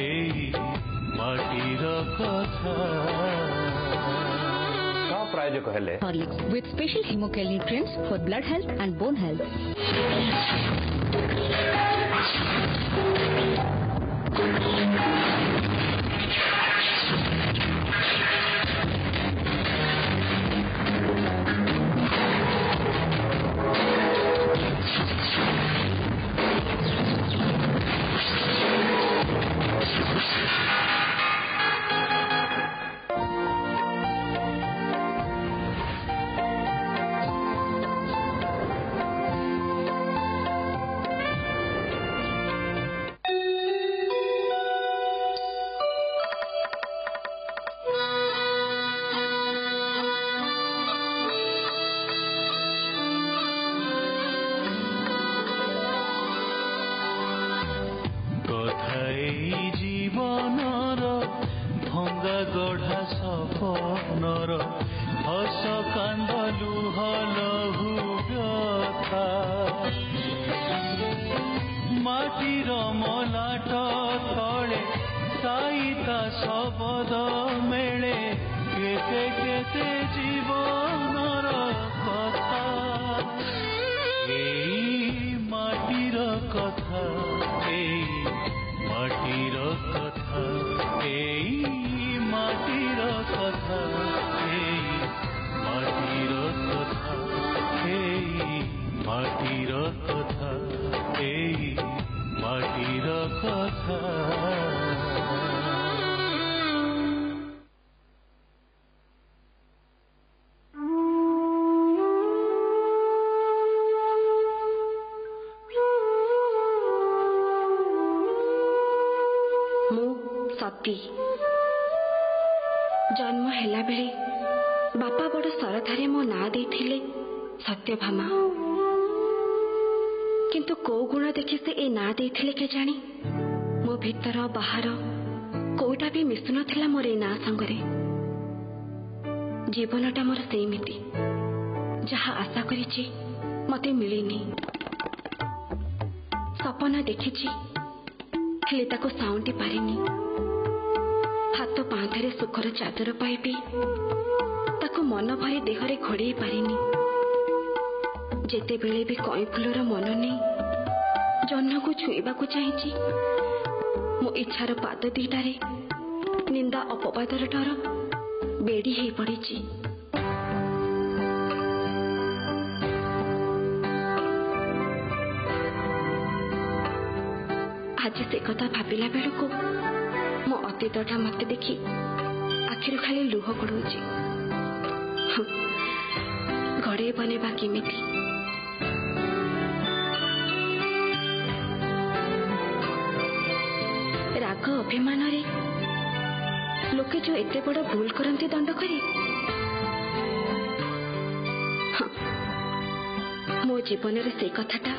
माटीर कथा प्रायोजक हेले Horlicks with special Hemocal nutrients for blood health and bone health. जीवनर भंगा गढ़ा सपनर हस कांद लुह लहु व्यथा माटीर मलाट तले साईता शबद मेले केते केते जीवनर कथा माटीर कथा माटीर कथा माटीर कथा माटीर कथा माटीर कथा माटीर कथा जन्म हेला बेले बापा बड़ सरधारे मो ना देथिले सत्यभामा किंतु को गुण देखि से ए ना देथिले के जानी मो भीतर बाहर कोटा भी मिसु नथिला मोर ए ना संगरे जीवनटा मोर सेमिति जहा आशा करिछि मते मिलिनी सपना देखिछि हेले ताको साउंटी पारिनी हाथ पांथरे सुखर चादर पाइबी ताको मन भरी देहरे घोड़े पारिनी जेते बेले भी कई फुलर मन नहीं जह्न को छुईबा को चाहिए मो इच्छार पाद दीटारे निंदा अपवादर डर बेड़ी ही पड़ी आज से कथा भाविला बेलू मो अतीतटा मत देखी आखिर खाली लुह गड़ुची गड़े बनेबा किमिति राग अभिमान रे लोके जो एते बड़ भूल करंती दंड करे मो जीवन रे से कथाटा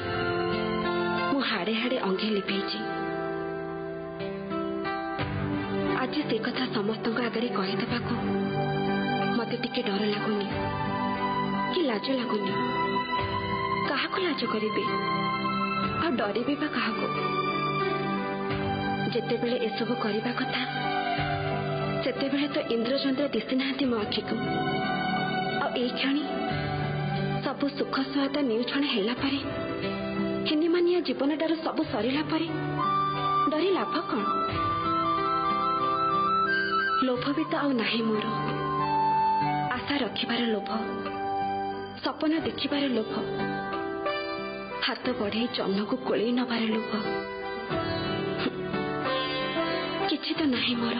मो हाड़े हाड़े अंगे लिपेची आज से कथा समस्त आगे कहीदेवा मत टिके डर लगुनि कि लाज लगुनि क्या लाज करी आ डरबी बा क्या जिते बेले एसबू करने कथा सेते बेले तो इंद्रचंद्र दिशी ना मो आखि को क्षणी सबु सुख सहायता न्यू क्षण है मानिया जीवनटार सबू सरला डरी लाभ कौन लोभ भी तो आउ नाही मोर आशा रखिबार लोभ सपना देखिबार लोभ हाथ बढ़े जह्न को कोले नबार लोभ किछि तो नाही मोर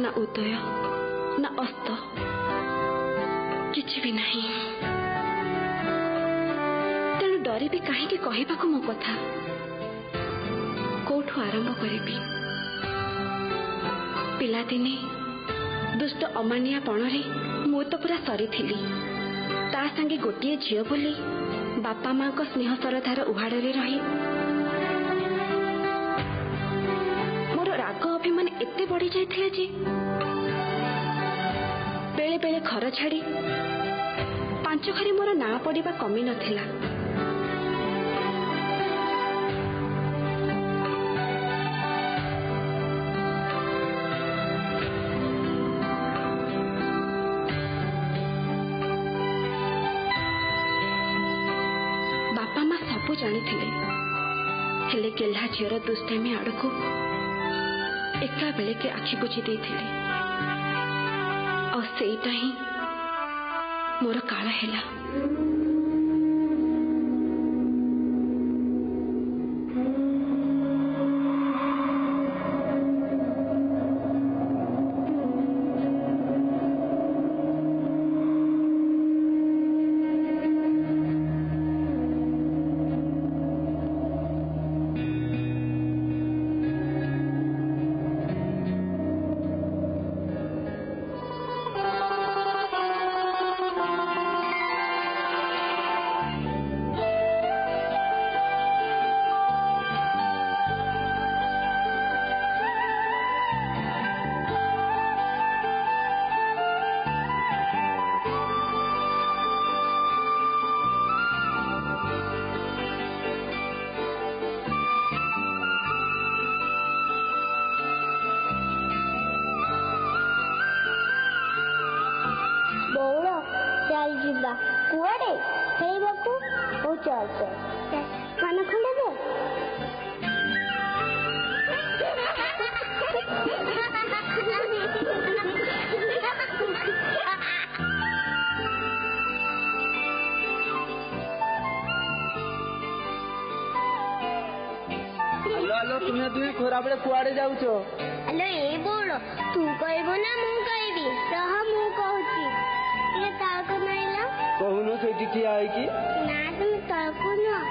ना उदय ना अस्त किछि भी नाही तेणु डरी भी कहीं कहवाक मो कथा कोठु आरंभ करी पिलादिने दुष्ट अमानिया पणरे मु तो पूरा सरी थी ता संगे गोटे झील बोली बापा माँ को स्नेह सरधार उहाड़े रही मोर राग अभिमान एते बढ़ी जाइथिला जे बेले बेले घर छाड़ी पांच घरे मोर ना पड़िबा कमी नथिला ଜାଣିଥିଲେ ହେଲେ ଗେହ୍ଲା ଝିଅର ଦୁଷ୍ଟାମୀ ଆଡ଼କୁ ଏକା ବେଳେକେ ଆଖି ବୁଜି ଦେଇଥିଲେ। ଆଉ ସେଇଟା ହିଁ ମୋର କାଳ ହେଲା। ଯିବା କୁଆଡେ ଖେଳିବାକୁ? ଓ ଚାଲ କାନ ଖଣ୍ଡେ ଦେ। ହ୍ୟାଲୋ ତୁମେ ଦୁଇ ଖରାବେଳେ କୁଆଡେ ଯାଉଛ? ହ୍ୟାଲୋ ଏ ବୋଳ ତୁ କହିବୁ ନା ମୁଁ କହିବି? ରହ ମୁଁ କହୁଛି। ଟିକେ ତଳକୁ ନଇଲ। କହୁନୁ ସେଇଠି ଠିଆ ହେଇକି। ନା তুমি ତଳକୁ ନୁହ।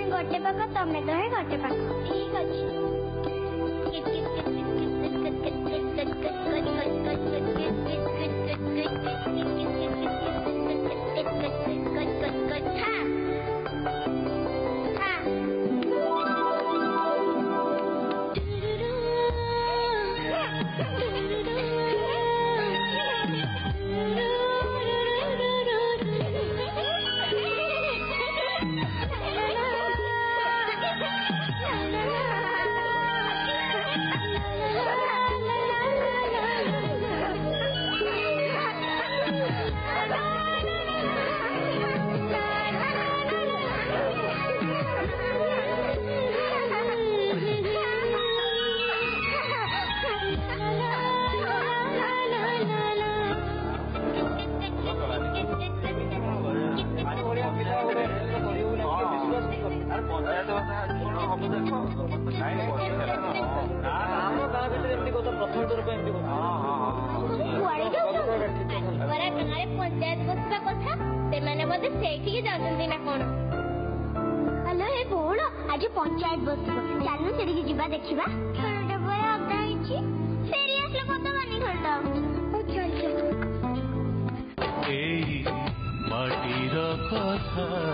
गोटे पाख तमें तो है गोटे पाख ठीक अच्छे। आज पंचायत बस चलू से जा देखा खेलटा पर अदा सीरियसली कत मानी खेलटा माटीर कथा